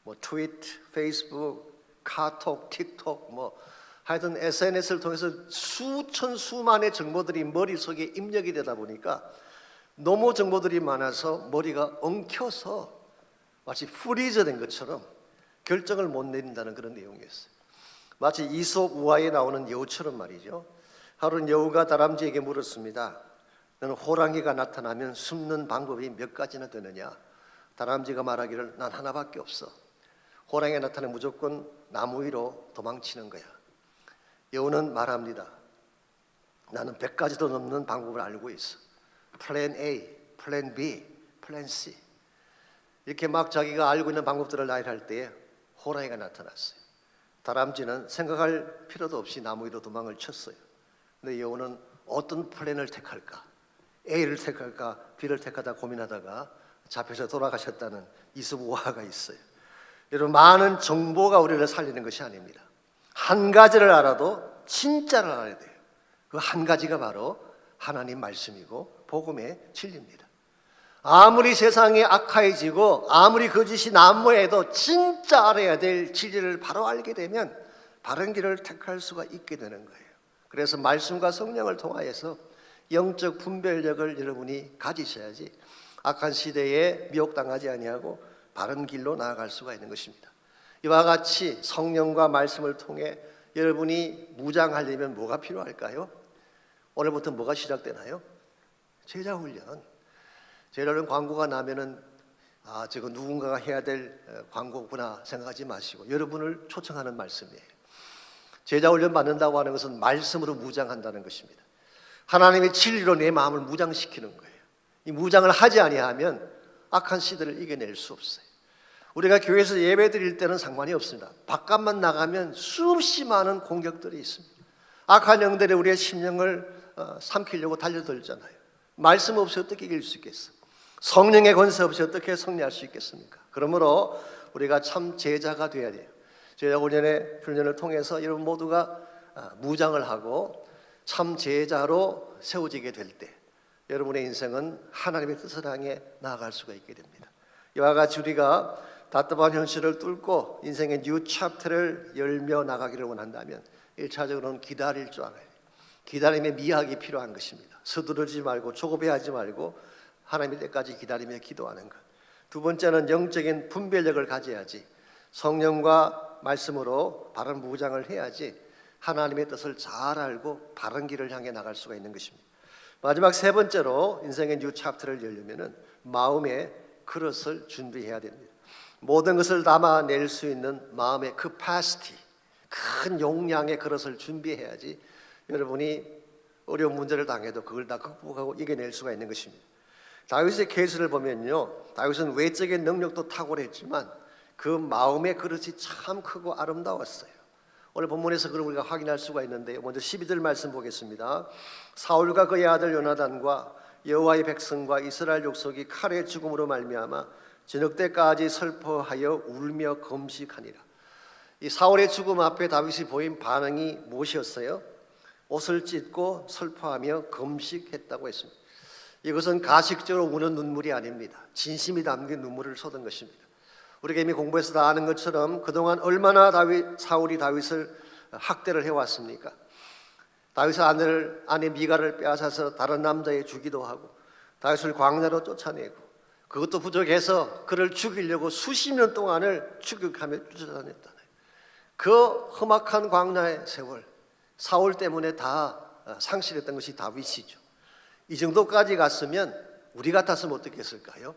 [SPEAKER 4] 뭐 트위터, 페이스북, 카톡, 틱톡, 뭐 하여튼 SNS를 통해서 수천 수만의 정보들이 머릿속에 입력이 되다 보니까 너무 정보들이 많아서 머리가 엉켜서 마치 프리저 된 것처럼 결정을 못 내린다는 그런 내용이었어요. 마치 이솝 우화에 나오는 여우처럼 말이죠. 하루는 여우가 다람쥐에게 물었습니다. 너는 호랑이가 나타나면 숨는 방법이 몇 가지나 되느냐? 다람쥐가 말하기를 난 하나밖에 없어. 호랑이가 나타나면 무조건 나무 위로 도망치는 거야. 여우는 말합니다. 나는 100가지도 넘는 방법을 알고 있어. 플랜 A, 플랜 B, 플랜 C. 이렇게 막 자기가 알고 있는 방법들을 나열할 때에 호랑이가 나타났어요. 다람쥐는 생각할 필요도 없이 나무 위로 도망을 쳤어요. 근데 여우는 어떤 플랜을 택할까? A를 택할까? B를 택하다 고민하다가 잡혀서 돌아가셨다는 이솝우화가 있어요. 여러분, 많은 정보가 우리를 살리는 것이 아닙니다. 한 가지를 알아도 진짜를 알아야 돼요. 그 한 가지가 바로 하나님 말씀이고 복음의 진리입니다. 아무리 세상이 악화해지고 아무리 거짓이 난무해도 진짜 알아야 될 진리를 바로 알게 되면 바른 길을 택할 수가 있게 되는 거예요. 그래서 말씀과 성령을 통하여서 영적 분별력을 여러분이 가지셔야지 악한 시대에 미혹당하지 아니하고 바른 길로 나아갈 수가 있는 것입니다. 이와 같이 성령과 말씀을 통해 여러분이 무장하려면 뭐가 필요할까요? 오늘부터 뭐가 시작되나요? 제자훈련. 제자훈련 광고가 나면은 저거 누군가가 해야 될 광고구나 생각하지 마시고 여러분을 초청하는 말씀이에요. 제자 훈련 받는다고 하는 것은 말씀으로 무장한다는 것입니다. 하나님의 진리로 내 마음을 무장시키는 거예요. 이 무장을 하지 아니하면 악한 씨들을 이겨낼 수 없어요. 우리가 교회에서 예배 드릴 때는 상관이 없습니다. 바깥만 나가면 수없이 많은 공격들이 있습니다. 악한 영들이 우리의 심령을 삼키려고 달려들잖아요. 말씀 없이 어떻게 이길 수 있겠어요? 성령의 권세 없이 어떻게 승리할 수 있겠습니까? 그러므로 우리가 참 제자가 되어야 돼요. 제자 훈련을 통해서 여러분 모두가 무장을 하고 참 제자로 세워지게 될 때 여러분의 인생은 하나님의 뜻을 향해 나아갈 수가 있게 됩니다. 이와 같이 우리가 답답한 현실을 뚫고 인생의 뉴 챕터를 열며 나가기를 원한다면 1차적으로는 기다릴 줄 알아요. 기다림의 미학이 필요한 것입니다. 서두르지 말고 조급해하지 말고 하나님의 때까지 기다리며 기도하는 것. 두 번째는 영적인 분별력을 가져야지 성령과 말씀으로 바른 무장을 해야지 하나님의 뜻을 잘 알고 바른 길을 향해 나갈 수가 있는 것입니다. 마지막 세 번째로 인생의 뉴 챕터를 열려면은 마음의 그릇을 준비해야 됩니다. 모든 것을 담아낼 수 있는 마음의 capacity, 큰 용량의 그릇을 준비해야지 여러분이 어려운 문제를 당해도 그걸 다 극복하고 이겨낼 수가 있는 것입니다. 다윗의 케이스를 보면요, 다윗은 외적인 능력도 탁월했지만 그 마음의 그릇이 참 크고 아름다웠어요. 오늘 본문에서 그걸 우리가 확인할 수가 있는데, 먼저 12절 말씀 보겠습니다. 사울과 그의 아들 요나단과 여호와의 백성과 이스라엘 족속이 칼의 죽음으로 말미암아 저녁 때까지 슬퍼하여 울며 금식하니라. 이 사울의 죽음 앞에 다윗이 보인 반응이 무엇이었어요? 옷을 찢고 슬퍼하며 금식했다고 했습니다. 이것은 가식적으로 우는 눈물이 아닙니다. 진심이 담긴 눈물을 쏟은 것입니다. 우리가 이미 공부해서 다 아는 것처럼 그동안 얼마나 사울이 다윗을 학대를 해왔습니까? 다윗의 아내 미갈을 빼앗아서 다른 남자에 주기도 하고 다윗을 광야로 쫓아내고, 그것도 부족해서 그를 죽이려고 수십 년 동안을 추격하며 쫓아다녔다. 그 험악한 광야의 세월, 사울 때문에 다 상실했던 것이 다윗이죠. 이 정도까지 갔으면 우리 같았으면 어떻게 했을까요?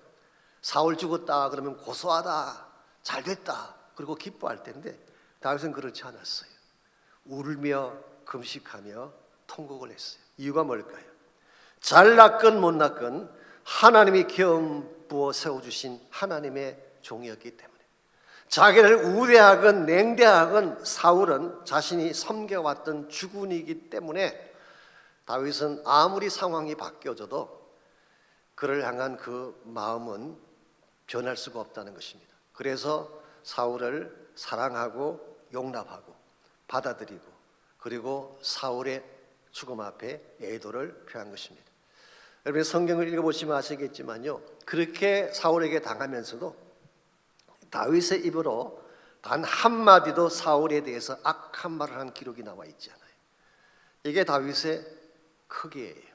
[SPEAKER 4] 사울 죽었다 그러면 고소하다, 잘됐다, 그리고 기뻐할 텐데 다윗은 그렇지 않았어요. 울며 금식하며 통곡을 했어요. 이유가 뭘까요? 잘 낳건 못 낳건 하나님이 기름 부어 세워주신 하나님의 종이었기 때문에. 자기를 우대하건 냉대하건 사울은 자신이 섬겨왔던 주군이기 때문에 다윗은 아무리 상황이 바뀌어져도 그를 향한 그 마음은 변할 수가 없다는 것입니다. 그래서 사울을 사랑하고 용납하고 받아들이고, 그리고 사울의 죽음 앞에 애도를 표한 것입니다. 여러분 성경을 읽어보시면 아시겠지만요, 그렇게 사울에게 당하면서도 다윗의 입으로 단 한마디도 사울에 대해서 악한 말을 한 기록이 나와 있지 않아요. 이게 다윗의 크기예요.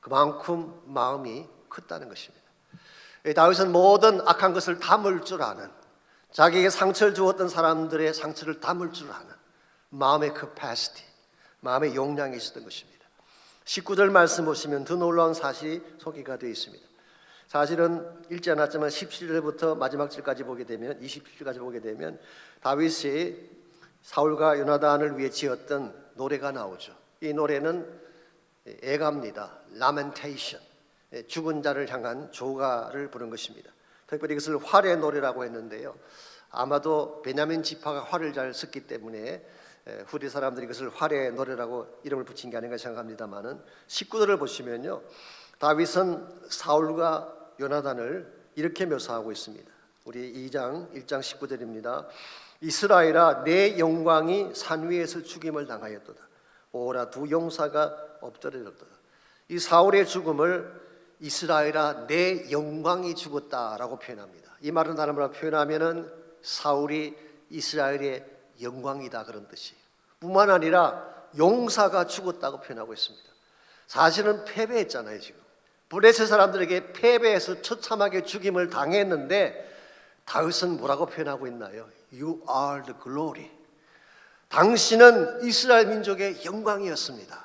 [SPEAKER 4] 그만큼 마음이 컸다는 것입니다. 다윗은 모든 악한 것을 담을 줄 아는, 자기에게 상처를 주었던 사람들의 상처를 담을 줄 아는 마음의 capacity, 마음의 용량이 있었던 것입니다. 19절 말씀 보시면 더 놀라운 사실이 소개가 되어 있습니다. 사실은 읽지 않았지만 17절부터 마지막 절까지 보게 되면, 27절까지 보게 되면 다윗이 사울과 요나단을 위해 지었던 노래가 나오죠. 이 노래는 애가입니다. Lamentation, 죽은 자를 향한 조가를 부른 것입니다. 특별히 이것을 활의 노래라고 했는데요, 아마도 베냐민 지파가 활을 잘 썼기 때문에 후대 사람들이 이것을 활의 노래라고 이름을 붙인 게 아닌가 생각합니다만은, 19절을 보시면요, 다윗은 사울과 요나단을 이렇게 묘사하고 있습니다. 우리 1장 19절입니다. 이스라엘아, 내 영광이 산 위에서 죽임을 당하였도다. 오라, 두 용사가 엎드려졌도다. 이 사울의 죽음을 이스라엘아, 내 영광이 죽었다라고 표현합니다. 이 말은 다른 말로 표현하면은 사울이 이스라엘의 영광이다, 그런 뜻이에요. 뿐만 아니라 용사가 죽었다고 표현하고 있습니다. 사실은 패배했잖아요. 지금 블레셋 사람들에게 패배해서 처참하게 죽임을 당했는데 다윗은 뭐라고 표현하고 있나요? You are the glory. 당신은 이스라엘 민족의 영광이었습니다.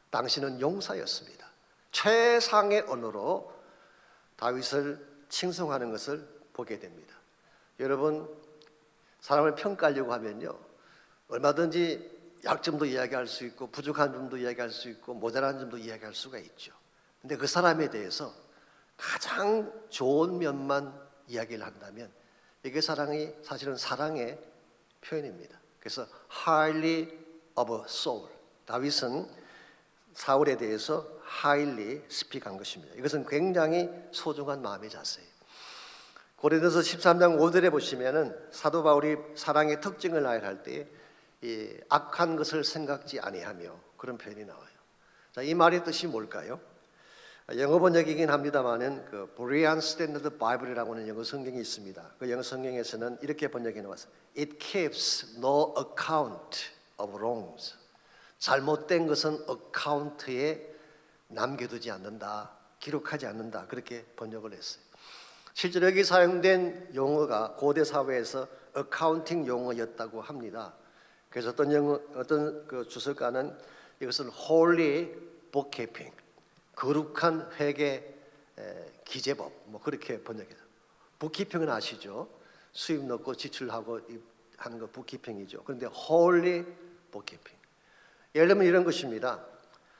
[SPEAKER 4] 당신은 용사였습니다. 최상의 언어로 다윗을 칭송하는 것을 보게 됩니다. 여러분, 사람을 평가하려고 하면요, 얼마든지 약점도 이야기할 수 있고 부족한 점도 이야기할 수 있고 모자란 점도 이야기할 수가 있죠. 근데 그 사람에 대해서 가장 좋은 면만 이야기를 한다면 이게 사랑이 사실은 사랑의 표현입니다. 그래서 highly of soul, 다윗은 사울에 대해서 highly speak한 것입니다. 이것은 굉장히 소중한 마음의 자세예요. 고린도서 13장 5절에 보시면은 사도 바울이 사랑의 특징을 나열할 때 이 악한 것을 생각지 아니하며 그런 표현이 나와요. 자, 이 말의 뜻이 뭘까요? 영어 번역이긴 합니다만은 그 Berean Standard Bible이라고 하는 영어 성경이 있습니다. 그 영어 성경에서는 이렇게 번역해 놓았어요. It keeps no account of wrongs. 잘못된 것은 어카운트에 남겨두지 않는다, 기록하지 않는다, 그렇게 번역을 했어요. 실제로 여기 사용된 용어가 고대 사회에서 어카운팅 용어였다고 합니다. 그래서 어떤 그 주석가는 이것을 holy bookkeeping, 거룩한 회계 기재법, 뭐 그렇게 번역해서. 북키핑은 아시죠? 수입 넣고 지출하고 하는 거 북키핑이죠. 그런데 holy bookkeeping, 예를 들면 이런 것입니다.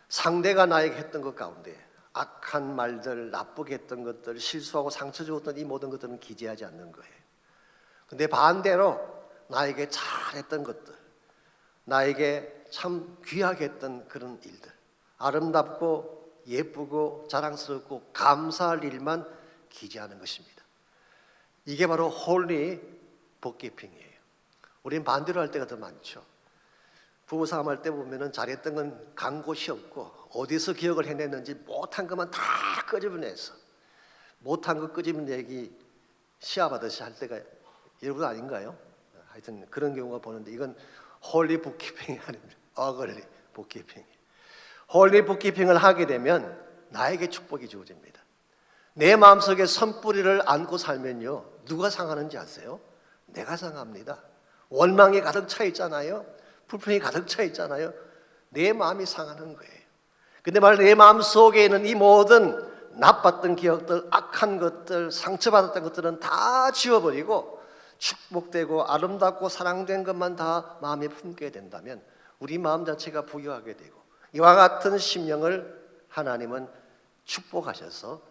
[SPEAKER 4] 상대가 나에게 했던 것 가운데 악한 말들, 나쁘게 했던 것들, 실수하고 상처 주었던 이 모든 것들은 기재하지 않는 거예요. 근데 반대로 나에게 잘했던 것들, 나에게 참 귀하게 했던 그런 일들, 아름답고 예쁘고 자랑스럽고 감사할 일만 기재하는 것입니다. 이게 바로 홀리 복기핑이에요. 우리는 반대로 할 때가 더 많죠. 부부싸움 할 때 보면은 잘했던 건 간 곳이 없고 어디서 기억을 해냈는지 못한 것만 다 끄집어내서 못한 거 끄집어내기 시합하듯이 할 때가 여러분 아닌가요? 하여튼 그런 경우가 보는데 이건 홀리 북키핑이 아닙니다. 어글리 북키핑. 홀리 북키핑을 하게 되면 나에게 축복이 주어집니다. 내 마음속에 선뿌리를 안고 살면요, 누가 상하는지 아세요? 내가 상합니다. 원망이 가득 차 있잖아요. 불평이 가득 차 있잖아요. 내 마음이 상하는 거예요. 근데 말로 내 마음 속에 있는 이 모든 나빴던 기억들, 악한 것들, 상처받았던 것들은 다 지워버리고 축복되고 아름답고 사랑된 것만 다 마음에 품게 된다면 우리 마음 자체가 부유하게 되고 이와 같은 심령을 하나님은 축복하셔서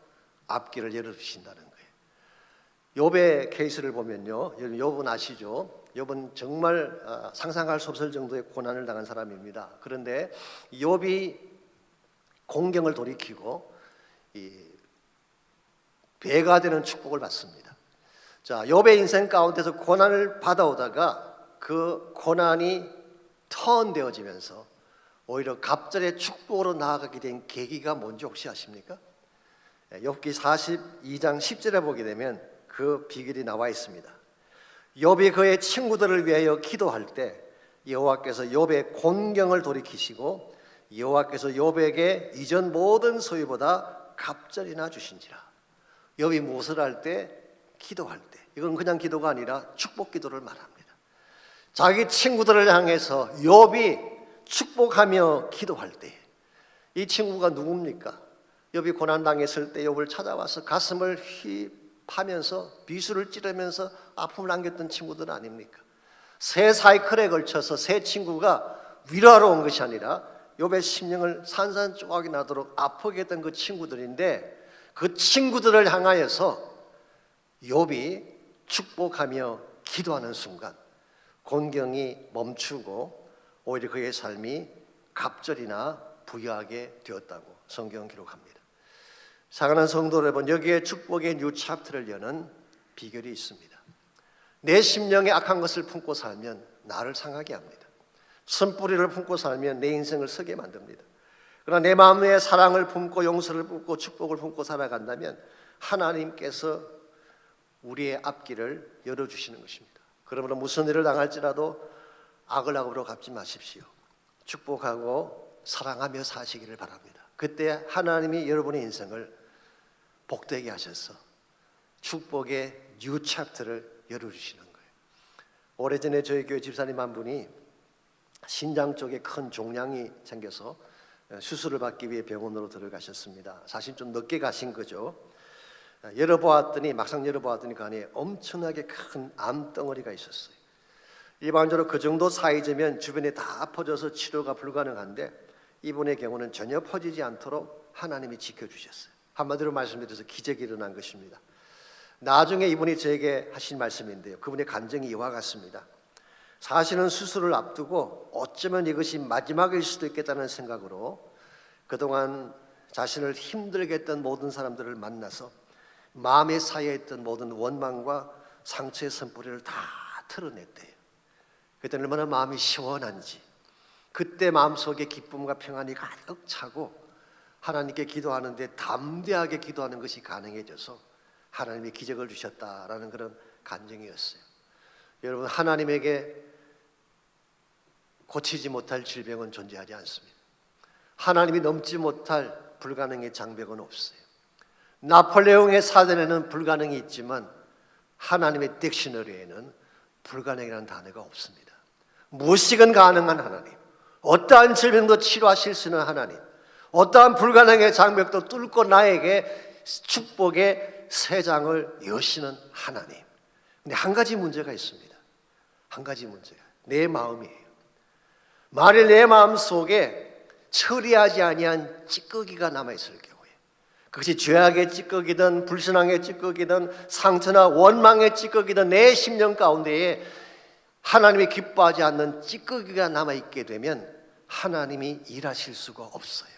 [SPEAKER 4] 앞길을 열어주신다는 거예요. 욥의 케이스를 보면요, 욥은 아시죠? 욥은 정말 상상할 수 없을 정도의 고난을 당한 사람입니다. 그런데 욥이 공경을 돌이키고 이 배가 되는 축복을 받습니다. 자, 욥의 인생 가운데서 고난을 받아오다가 그 고난이 턴되어지면서 오히려 갑절의 축복으로 나아가게 된 계기가 뭔지 혹시 아십니까? 욥기 42장 10절에 보게 되면 그 비결이 나와 있습니다. 욥이 그의 친구들을 위하여 기도할 때 여호와께서 욥의 곤경을 돌이키시고 여호와께서 욥에게 이전 모든 소유보다 갑절이나 주신지라. 욥이 무엇을 할 때? 기도할 때. 이건 그냥 기도가 아니라 축복 기도를 말합니다. 자기 친구들을 향해서 욥이 축복하며 기도할 때, 이 친구가 누굽니까? 욥이 고난당했을 때 욥을 찾아와서 가슴을 파면서 비수를 찌르면서 아픔을 안겼던 친구들 아닙니까? 세 사이클에 걸쳐서 세 친구가 위로하러 온 것이 아니라 욥의 심령을 산산조각이 나도록 아프게 했던 그 친구들인데, 그 친구들을 향하여서 욥이 축복하며 기도하는 순간 곤경이 멈추고 오히려 그의 삶이 갑절이나 부유하게 되었다고 성경은 기록합니다. 사랑하는 성도 여러분, 여기에 축복의 뉴 챕터를 여는 비결이 있습니다. 내 심령에 악한 것을 품고 살면 나를 상하게 합니다. 선뿌리를 품고 살면 내 인생을 서게 만듭니다. 그러나 내 마음에 사랑을 품고 용서를 품고 축복을 품고 살아간다면 하나님께서 우리의 앞길을 열어주시는 것입니다. 그러므로 무슨 일을 당할지라도 악을 악으로 갚지 마십시오. 축복하고 사랑하며 사시기를 바랍니다. 그때 하나님이 여러분의 인생을 복되게 하셔서 축복의 뉴 챕터를 열어주시는 거예요. 오래전에 저희 교회 집사님 한 분이 신장 쪽에 큰 종양이 생겨서 수술을 받기 위해 병원으로 들어가셨습니다. 사실 좀 늦게 가신 거죠. 막상 열어보았더니 그 안에 엄청나게 큰 암덩어리가 있었어요. 일반적으로 그 정도 사이즈면 주변에 다 퍼져서 치료가 불가능한데 이분의 경우는 전혀 퍼지지 않도록 하나님이 지켜주셨어요. 한마디로 말씀드려서 기적이 일어난 것입니다. 나중에 이분이 저에게 하신 말씀인데요, 그분의 간증이 이와 같습니다. 사실은 수술을 앞두고 어쩌면 이것이 마지막일 수도 있겠다는 생각으로 그동안 자신을 힘들게 했던 모든 사람들을 만나서 마음에 쌓여있던 모든 원망과 상처의 선뿌리를 다 털어냈대요. 그때 얼마나 마음이 시원한지, 그때 마음속에 기쁨과 평안이 가득 차고 하나님께 기도하는데 담대하게 기도하는 것이 가능해져서 하나님이 기적을 주셨다라는 그런 간증이었어요. 여러분, 하나님에게 고치지 못할 질병은 존재하지 않습니다. 하나님이 넘지 못할 불가능의 장벽은 없어요. 나폴레옹의 사전에는 불가능이 있지만 하나님의 딕셔너리에는 불가능이라는 단어가 없습니다. 무엇이건 가능한 하나님, 어떠한 질병도 치료하실 수 있는 하나님, 어떠한 불가능의 장벽도 뚫고 나에게 축복의 새 장을 여시는 하나님. 근데 한 가지 문제가 있습니다. 한 가지 문제가 내 마음이에요. 만일 내 마음 속에 처리하지 아니한 찌꺼기가 남아있을 경우에, 그것이 죄악의 찌꺼기든 불신앙의 찌꺼기든 상처나 원망의 찌꺼기든 내 심령 가운데에 하나님이 기뻐하지 않는 찌꺼기가 남아있게 되면 하나님이 일하실 수가 없어요.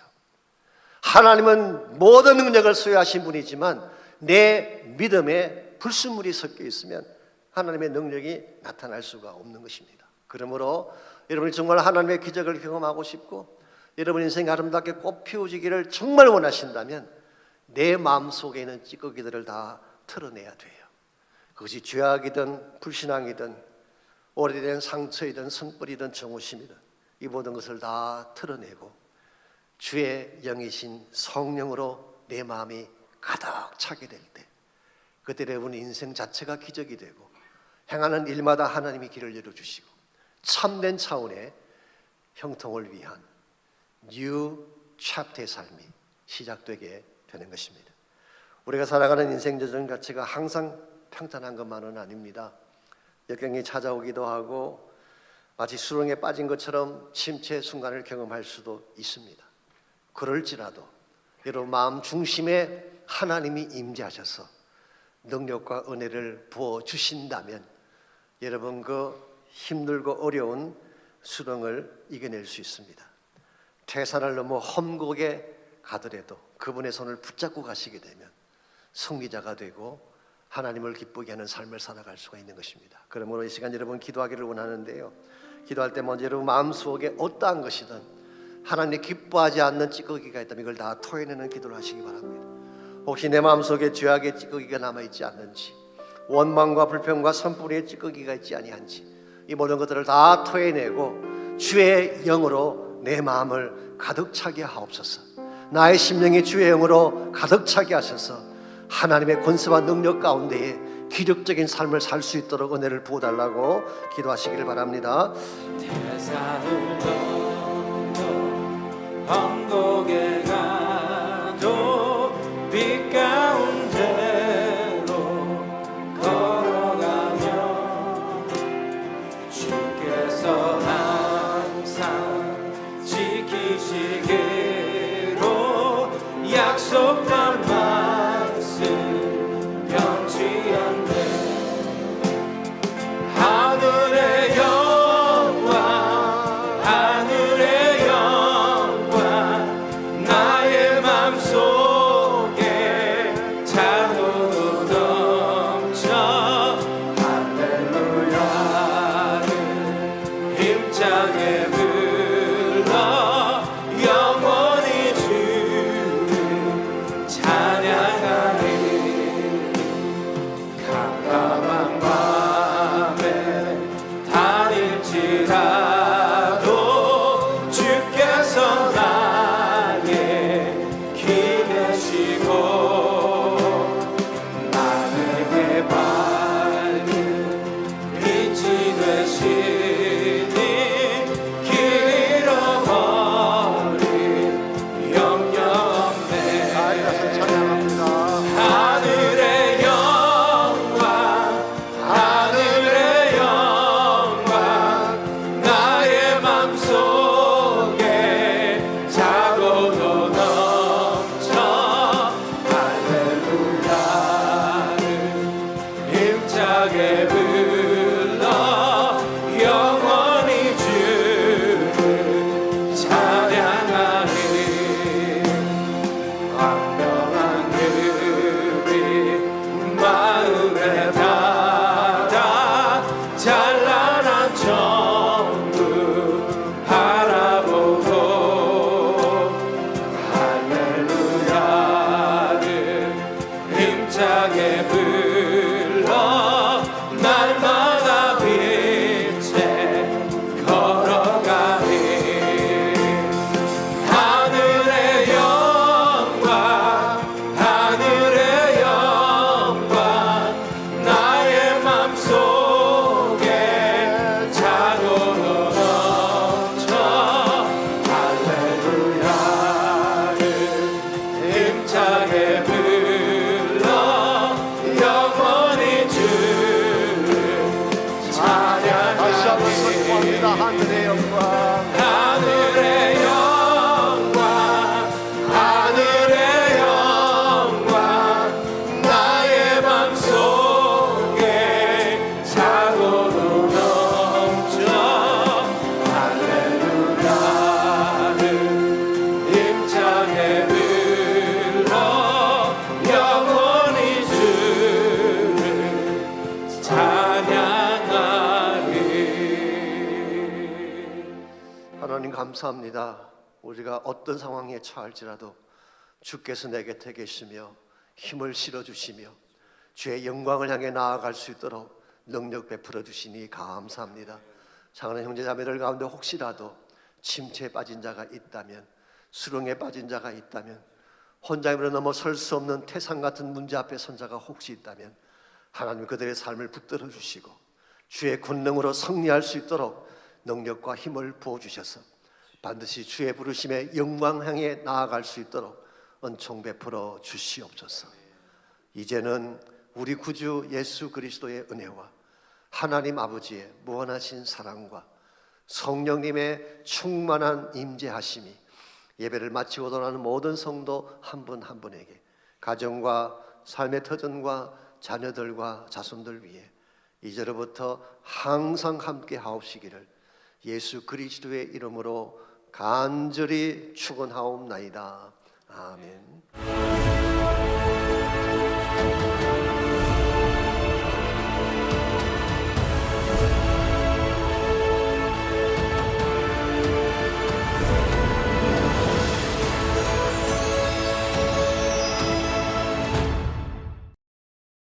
[SPEAKER 4] 하나님은 모든 능력을 소유하신 분이지만 내 믿음에 불순물이 섞여 있으면 하나님의 능력이 나타날 수가 없는 것입니다. 그러므로 여러분이 정말 하나님의 기적을 경험하고 싶고 여러분 인생이 아름답게 꽃 피워지기를 정말 원하신다면 내 마음속에 있는 찌꺼기들을 다 털어내야 돼요. 그것이 죄악이든 불신앙이든 오래된 상처이든 선뿌리든 정오심이든 이 모든 것을 다 털어내고 주의 영이신 성령으로 내 마음이 가득 차게 될 때, 그때 여러분 인생 자체가 기적이 되고 행하는 일마다 하나님이 길을 열어주시고 참된 차원의 형통을 위한 뉴 챕터의 삶이 시작되게 되는 것입니다. 우리가 살아가는 인생 여정 자체가 항상 평탄한 것만은 아닙니다. 역경이 찾아오기도 하고 마치 수렁에 빠진 것처럼 침체의 순간을 경험할 수도 있습니다. 그럴지라도 여러분 마음 중심에 하나님이 임재하셔서 능력과 은혜를 부어주신다면 여러분 그 힘들고 어려운 수렁을 이겨낼 수 있습니다. 태산을 넘어 험곡에 가더라도 그분의 손을 붙잡고 가시게 되면 승리자가 되고 하나님을 기쁘게 하는 삶을 살아갈 수가 있는 것입니다. 그러므로 이 시간 여러분 기도하기를 원하는데요, 기도할 때 먼저 여러분 마음속에 어떠한 것이든 하나님이 기뻐하지 않는 찌꺼기가 있다면 이걸 다 토해내는 기도를 하시기 바랍니다. 혹시 내 마음속에 죄악의 찌꺼기가 남아있지 않는지, 원망과 불평과 선뿌리의 찌꺼기가 있지 아니한지 이 모든 것들을 다 토해내고 주의 영으로 내 마음을 가득 차게 하옵소서. 나의 심령이 주의 영으로 가득 차게 하셔서 하나님의 권세와 능력 가운데에 기력적인 삶을 살 수 있도록 은혜를 부어달라고 기도하시기를 바랍니다.
[SPEAKER 1] 태산을 넘어 험곡에 가도 빛 가운데로 걸어가며 주께서 항상 지키시기로 약속한 말씀 변치 않네. 하늘의 영광 하늘의 영광 나의 맘속에 찬으로 넘쳐 할렐루야를 힘차게 불러 영원
[SPEAKER 4] 감사합니다. 우리가 어떤 상황에 처할지라도 주께서 내 곁에 계시며 힘을 실어주시며 주의 영광을 향해 나아갈 수 있도록 능력 베풀어 주시니 감사합니다. 사랑하는 형제자매들 가운데 혹시라도 침체에 빠진 자가 있다면, 수렁에 빠진 자가 있다면, 혼자 힘으로 넘어설 수 없는 태산 같은 문제 앞에 선 자가 혹시 있다면 하나님 그들의 삶을 붙들어 주시고 주의 권능으로 승리할 수 있도록 능력과 힘을 부어주셔서 반드시 주의 부르심에 영광 향해 나아갈 수 있도록 은총 베풀어 주시옵소서. 이제는 우리 구주 예수 그리스도의 은혜와 하나님 아버지의 무한하신 사랑과 성령님의 충만한 임재하심이 예배를 마치고 돌아가는 모든 성도 한 분 한 분에게, 가정과 삶의 터전과 자녀들과 자손들 위해 이제로부터 항상 함께 하옵시기를 예수 그리스도의 이름으로 간절히 축원하옵나이다. 아멘.